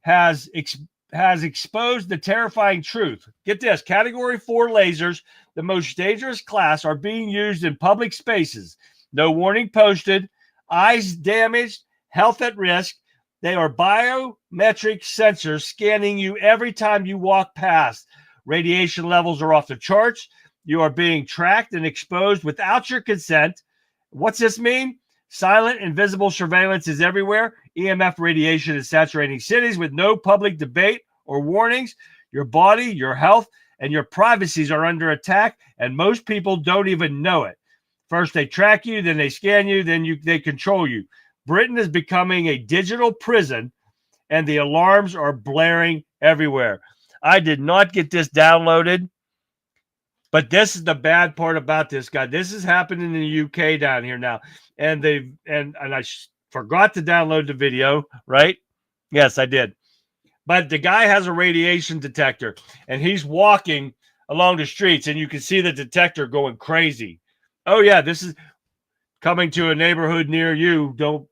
[SPEAKER 1] has exposed the terrifying truth. Get this. Category 4 lasers, the most dangerous class, are being used in public spaces. No warning posted. Eyes damaged. Health at risk. They are biometric sensors scanning you every time you walk past. Radiation levels are off the charts. You are being tracked and exposed without your consent. What's this mean? Silent, invisible surveillance is everywhere. EMF radiation is saturating cities with no public debate or warnings. Your body, your health, and your privacies are under attack, and most people don't even know it. First they track you, then they scan you, then they control you. Britain is becoming a digital prison, and the alarms are blaring everywhere. I did not get this downloaded, but this is the bad part about this guy. This is happening in the UK down here now, and I forgot to download the video, right? Yes, I did. But the guy has a radiation detector, and he's walking along the streets, and you can see the detector going crazy. Oh yeah, this is coming to a neighborhood near you. Don't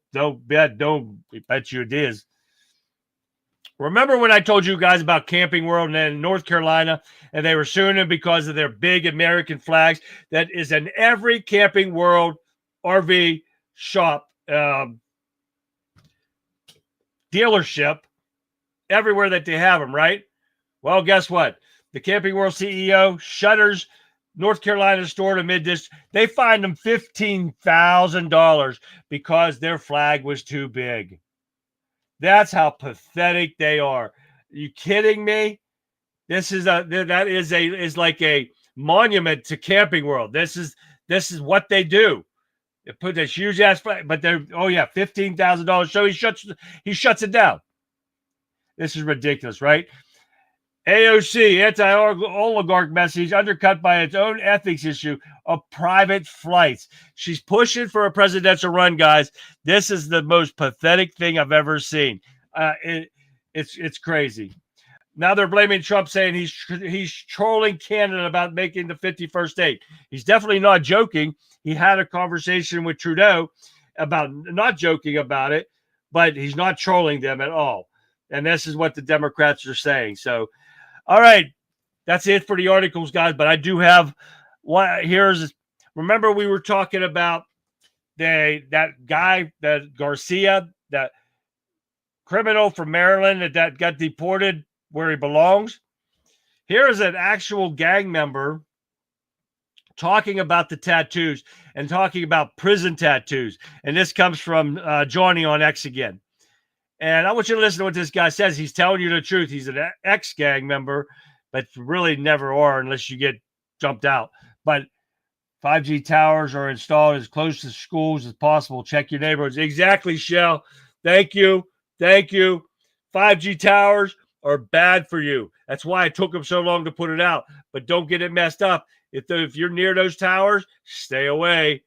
[SPEAKER 1] bet you it is. Remember when I told you guys about Camping World in North Carolina, and they were suing them because of their big American flags that is in every Camping World RV shop, dealership, everywhere that they have them, right? Well, guess what? The Camping World CEO shutters North Carolina store to mid-distance. They fined them $15,000 because their flag was too big. That's how pathetic they are. Are you kidding me? That is like a monument to Camping World. This is what they do. They put this huge ass flag, but they're $15,000. So he shuts it down. This is ridiculous, right? AOC, anti-oligarch message undercut by its own ethics issue of private flights. She's pushing for a presidential run, guys. This is the most pathetic thing I've ever seen. It's crazy. Now they're blaming Trump, saying he's trolling Canada about making the 51st state. He's definitely not joking. He had a conversation with Trudeau about not joking about it, but he's not trolling them at all. And this is what the Democrats are saying. So, all right, that's it for the articles, guys. But I do have one. Remember we were talking about that guy, that Garcia, that criminal from Maryland that got deported where he belongs. Here's an actual gang member talking about the tattoos and talking about prison tattoos. And this comes from Johnny on X again. And I want you to listen to what this guy says. He's telling you the truth. He's an ex-gang member, but really never are unless you get jumped out. But 5G towers are installed as close to schools as possible. Check your neighborhoods. Exactly, Shell. Thank you. 5G towers are bad for you. That's why it took them so long to put it out. But don't get it messed up. If you're near those towers, stay away.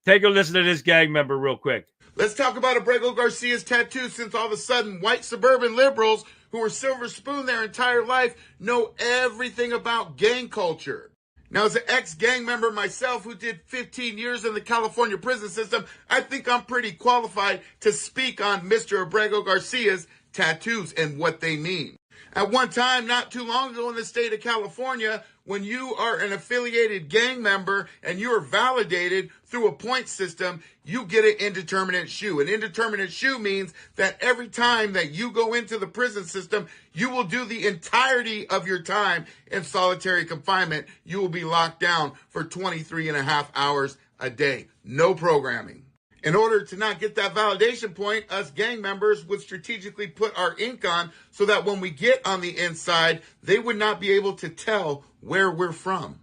[SPEAKER 1] Take a listen to this gang member real quick.
[SPEAKER 14] Let's talk about Abrego Garcia's tattoo, since all of a sudden white suburban liberals who were silver spoon their entire life know everything about gang culture. Now, as an ex-gang member myself who did 15 years in the California prison system, I think I'm pretty qualified to speak on Mr. Abrego Garcia's tattoos and what they mean. At one time, not too long ago in the state of California, when you are an affiliated gang member and you are validated through a point system, you get an indeterminate shoe. An indeterminate shoe means that every time that you go into the prison system, you will do the entirety of your time in solitary confinement. You will be locked down for 23 and a half hours a day. No programming. In order to not get that validation point, us gang members would strategically put our ink on so that when we get on the inside, they would not be able to tell where we're from.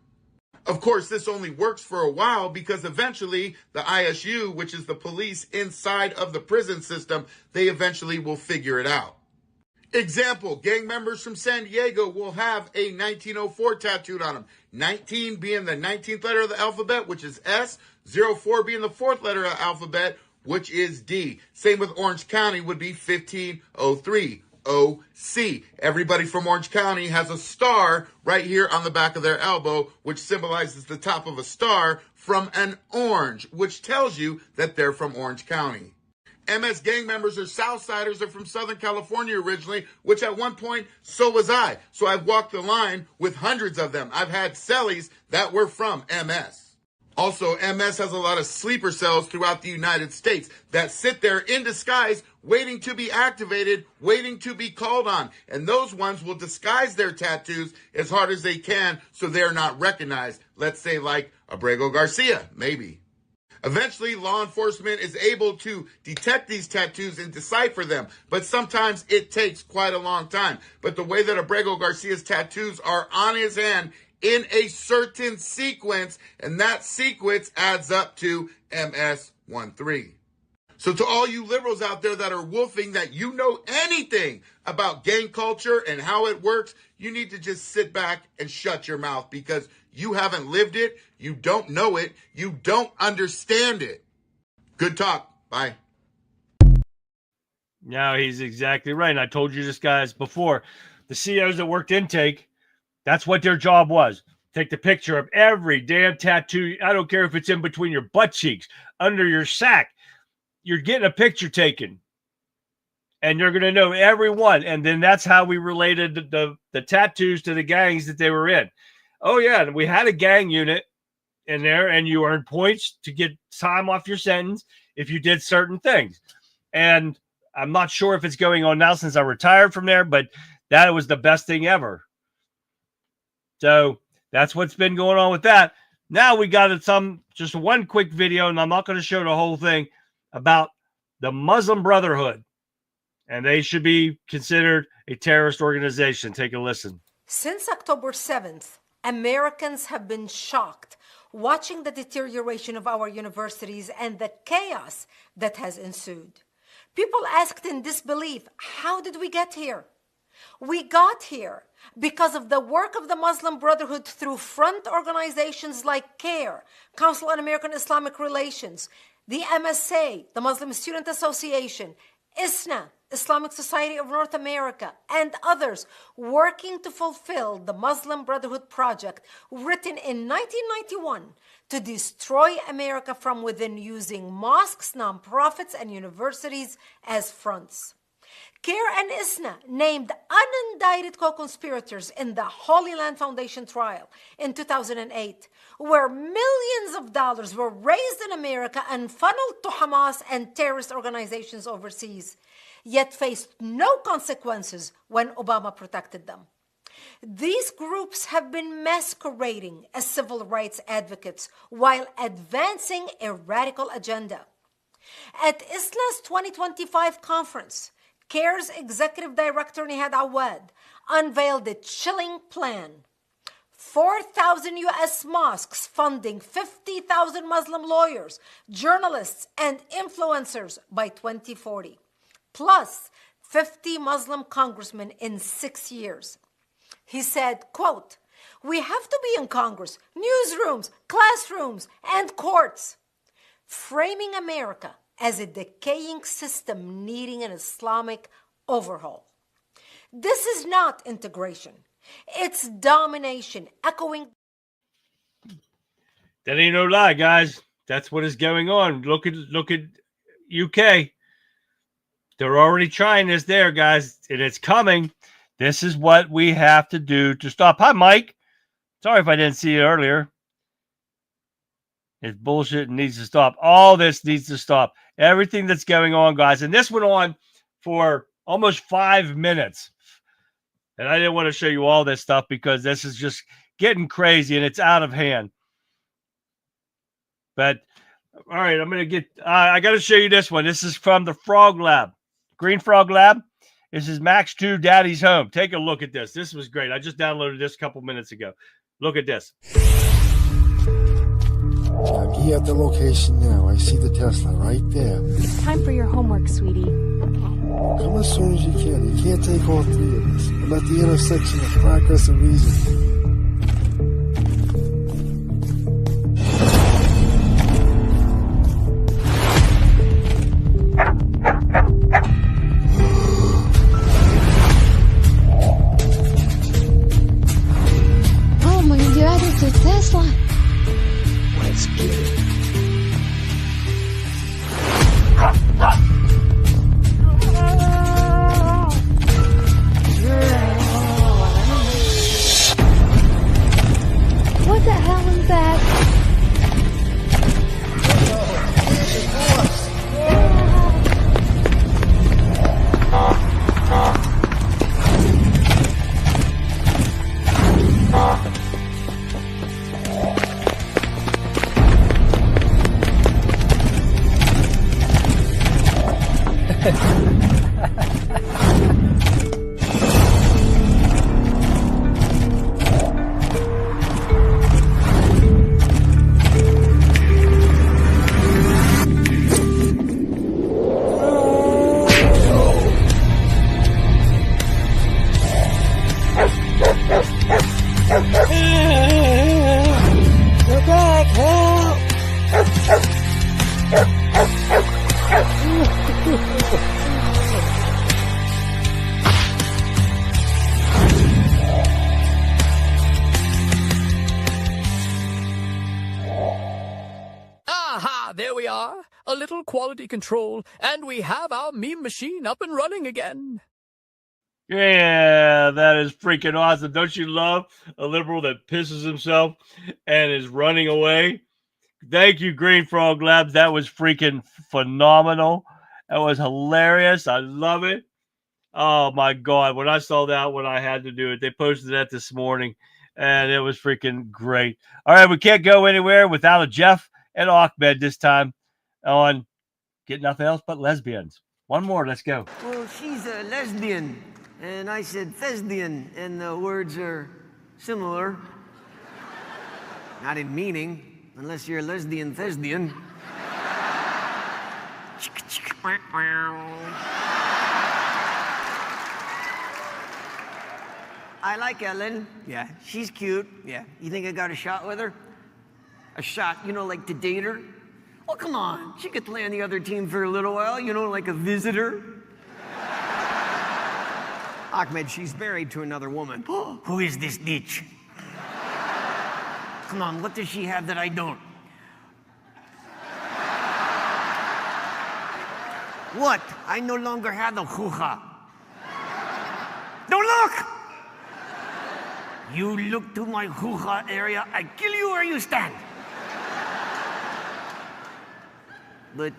[SPEAKER 14] Of course, this only works for a while because eventually the ISU, which is the police inside of the prison system, they eventually will figure it out. Example, gang members from San Diego will have a 1904 tattooed on them. 19 being the 19th letter of the alphabet, which is S. 04 being the 4th letter of the alphabet, which is D. Same with Orange County would be 1503. OC. Everybody from Orange County has a star right here on the back of their elbow, which symbolizes the top of a star from an orange, which tells you that they're from Orange County. MS gang members or Southsiders are from Southern California originally, which at one point, so was I. So I've walked the line with hundreds of them. I've had cellies that were from MS. Also, MS has a lot of sleeper cells throughout the United States that sit there in disguise, waiting to be activated, waiting to be called on. And those ones will disguise their tattoos as hard as they can so they're not recognized. Let's say like Abrego Garcia, maybe. Eventually, law enforcement is able to detect these tattoos and decipher them, but sometimes it takes quite a long time. But the way that Abrego Garcia's tattoos are on his hand in a certain sequence, and that sequence adds up to MS-13. So to all you liberals out there that are wolfing that you know anything about gang culture and how it works, you need to just sit back and shut your mouth because you haven't lived it, you don't know it, you don't understand it. Good talk. Bye.
[SPEAKER 1] No, he's exactly right. And I told you this, guys, before. The CEOs that worked intake, that's what their job was. Take the picture of every damn tattoo. I don't care if it's in between your butt cheeks, under your sack. You're getting a picture taken. And you're going to know every one. And then that's how we related the tattoos to the gangs that they were in. Oh, yeah. And we had a gang unit in there, and you earned points to get time off your sentence if you did certain things. And I'm not sure if it's going on now since I retired from there, but that was the best thing ever. So that's what's been going on with that. Now we got just one quick video, and I'm not going to show the whole thing, about the Muslim Brotherhood. And they should be considered a terrorist organization. Take a listen.
[SPEAKER 15] Since October 7th, Americans have been shocked watching the deterioration of our universities and the chaos that has ensued. People asked in disbelief, how did we get here? We got here because of the work of the Muslim Brotherhood through front organizations like CARE, Council on American Islamic Relations, the MSA, the Muslim Student Association, ISNA, Islamic Society of North America, and others working to fulfill the Muslim Brotherhood Project written in 1991 to destroy America from within using mosques, nonprofits, and universities as fronts. CARE and ISNA named unindicted co-conspirators in the Holy Land Foundation trial in 2008, where millions of dollars were raised in America and funneled to Hamas and terrorist organizations overseas, yet faced no consequences when Obama protected them. These groups have been masquerading as civil rights advocates while advancing a radical agenda. At ISNA's 2025 conference, CARE's executive director Nihad Awad unveiled a chilling plan. 4,000 U.S. mosques funding 50,000 Muslim lawyers, journalists, and influencers by 2040, plus 50 Muslim congressmen in 6 years. He said, quote, "We have to be in Congress, newsrooms, classrooms, and courts, framing America as a decaying system needing an Islamic overhaul. This is not integration. It's domination, echoing."
[SPEAKER 1] That ain't no lie, guys. That's what is going on. Look at UK. They're already trying this there, guys, and it's coming. This is what we have to do to stop. Hi, Mike. Sorry if I didn't see you earlier. It's bullshit and needs to stop. All this needs to stop. Everything that's going on, guys. And this went on for almost 5 minutes. And I didn't want to show you all this stuff because this is just getting crazy and it's out of hand. But, all right, I'm going to get, I got to show you this one. This is from the Frog Lab. Green Frog Lab. This is Max 2 Daddy's Home. Take a look at this. This was great. I just downloaded this a couple minutes ago. Look at this.
[SPEAKER 16] I'm here at the location now. I see the Tesla right there.
[SPEAKER 17] It's time for your homework, sweetie. Okay.
[SPEAKER 16] Come as soon as you can. You can't take all three of us. I'm at the intersection of progress and reason.
[SPEAKER 17] Oh my God, it's a Tesla.
[SPEAKER 16] Let's get it.
[SPEAKER 17] What the hell is that?
[SPEAKER 16] like hell.
[SPEAKER 18] Aha, there we are. A little quality control, and we have our meme machine up and running again.
[SPEAKER 1] Yeah, that is freaking awesome. Don't you love a liberal that pisses himself and is running away? Thank you, Green Frog Labs. That was freaking phenomenal. That was hilarious. I love it. Oh, my God. When I saw that one, I had to do it. They posted that this morning, and it was freaking great. All right, we can't go anywhere without a Jeff and Ahmed this time on Get Nothing Else But Lesbians. One more. Let's go.
[SPEAKER 19] Well, she's a lesbian, and I said thespian, and the words are similar. Not in meaning, unless you're a lesbian thespian. I like Ellen. Yeah, she's cute. Yeah. You think I got a shot with her? A shot, you know, like to date her? Oh, come on. She could play on the other team for a little while, you know, like a visitor. Ahmed, she's married to another woman. Who is this bitch? Come on, what does she have that I don't? What? I no longer have the hoo-ha. Don't look! You look to my hoo-ha area, I kill you where you stand. But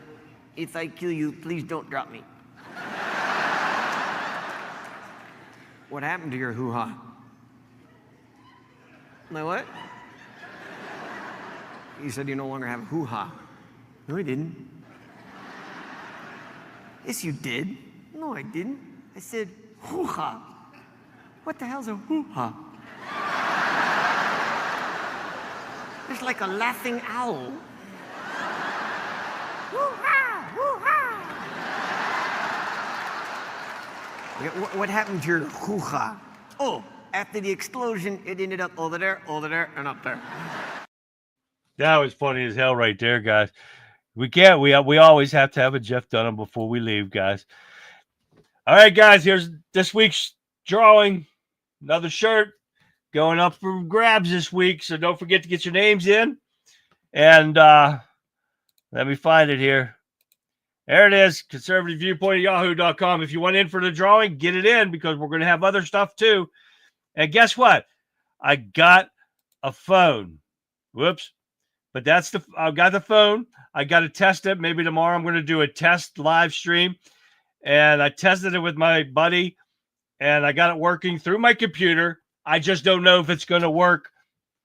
[SPEAKER 19] if I kill you, please don't drop me. What happened to your hoo-ha? My what? You said you no longer have a hoo-ha. No, I didn't. Yes, you did. No, I didn't. I said hoo-ha. What the hell's a hoo-ha? It's like a laughing owl. Hoo-ha! Hoo-ha! What happened to your hoo-ha? Oh, after the explosion, it ended up over there, and up there.
[SPEAKER 1] That was funny as hell right there, guys. We always have to have a Jeff Dunham before we leave, guys. All right, guys, here's this week's drawing. Another shirt going up for grabs this week, so don't forget to get your names in. And let me find it here. There it is, conservative viewpoint at yahoo.com. If you want in for the drawing, get it in because we're going to have other stuff too. And guess what? I got a phone. Whoops. But I got the phone. I got to test it. Maybe tomorrow I'm going to do a test live stream. And I tested it with my buddy, and I got it working through my computer. I just don't know if it's going to work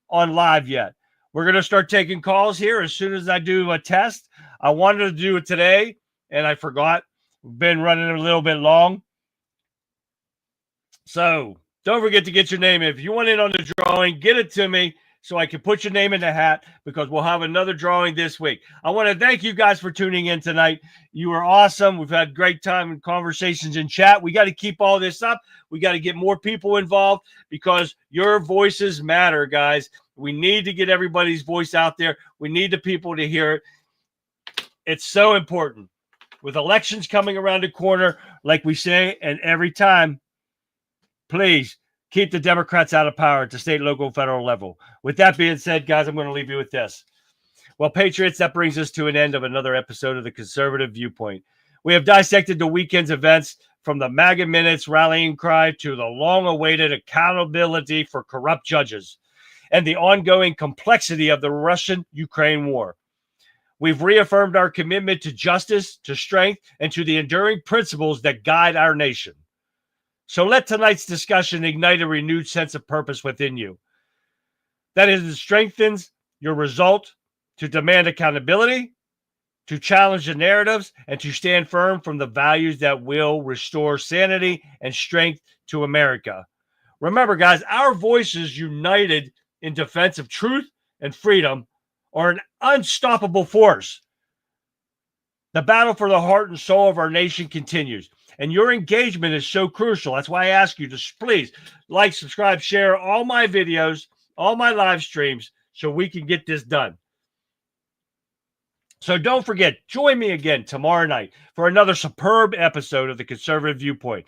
[SPEAKER 1] on live yet. We're going to start taking calls here as soon as I do a test. I wanted to do it today, and I forgot. We've been running a little bit long. So don't forget to get your name in. If you want in on the drawing, get it to me so I can put your name in the hat because we'll have another drawing this week. I want to thank you guys for tuning in tonight. You are awesome. We've had great time and conversations in chat. We got to keep all this up. We got to get more people involved because your voices matter, guys. We need to get everybody's voice out there. We need the people to hear it. It's so important. With elections coming around the corner, like we say, and every time, please keep the Democrats out of power at the state, local, federal level. With that being said, guys, I'm going to leave you with this. Well, Patriots, that brings us to an end of another episode of the Conservative Viewpoint. We have dissected the weekend's events from the MAGA Minutes rallying cry to the long-awaited accountability for corrupt judges and the ongoing complexity of the Russian-Ukraine war. We've reaffirmed our commitment to justice, to strength, and to the enduring principles that guide our nation. So let tonight's discussion ignite a renewed sense of purpose within you. That is, it strengthens your resolve to demand accountability, to challenge the narratives, and to stand firm from the values that will restore sanity and strength to America. Remember, guys, our voices united in defense of truth and freedom are an unstoppable force. The battle for the heart and soul of our nation continues. And your engagement is so crucial. That's why I ask you to please like, subscribe, share all my videos, all my live streams, so we can get this done. So don't forget, join me again tomorrow night for another superb episode of the Conservative Viewpoint.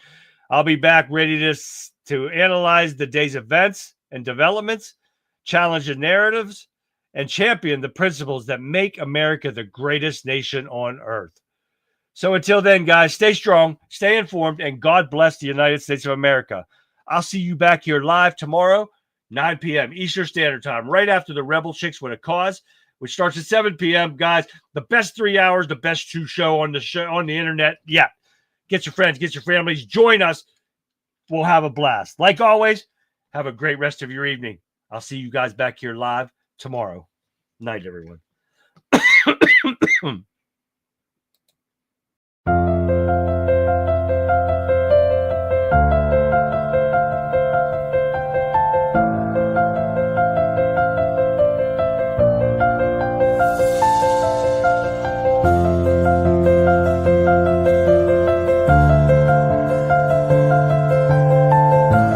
[SPEAKER 1] I'll be back ready to analyze the day's events and developments, challenge the narratives, and champion the principles that make America the greatest nation on earth. So until then, guys, stay strong, stay informed, and God bless the United States of America. I'll see you back here live tomorrow, 9 p.m. Eastern Standard Time, right after the Rebel Chicks with a Cause, which starts at 7 p.m. Guys, the best 3 hours, the best show on the internet. Yeah. Get your friends, get your families, join us. We'll have a blast. Like always, have a great rest of your evening. I'll see you guys back here live tomorrow. Night, everyone.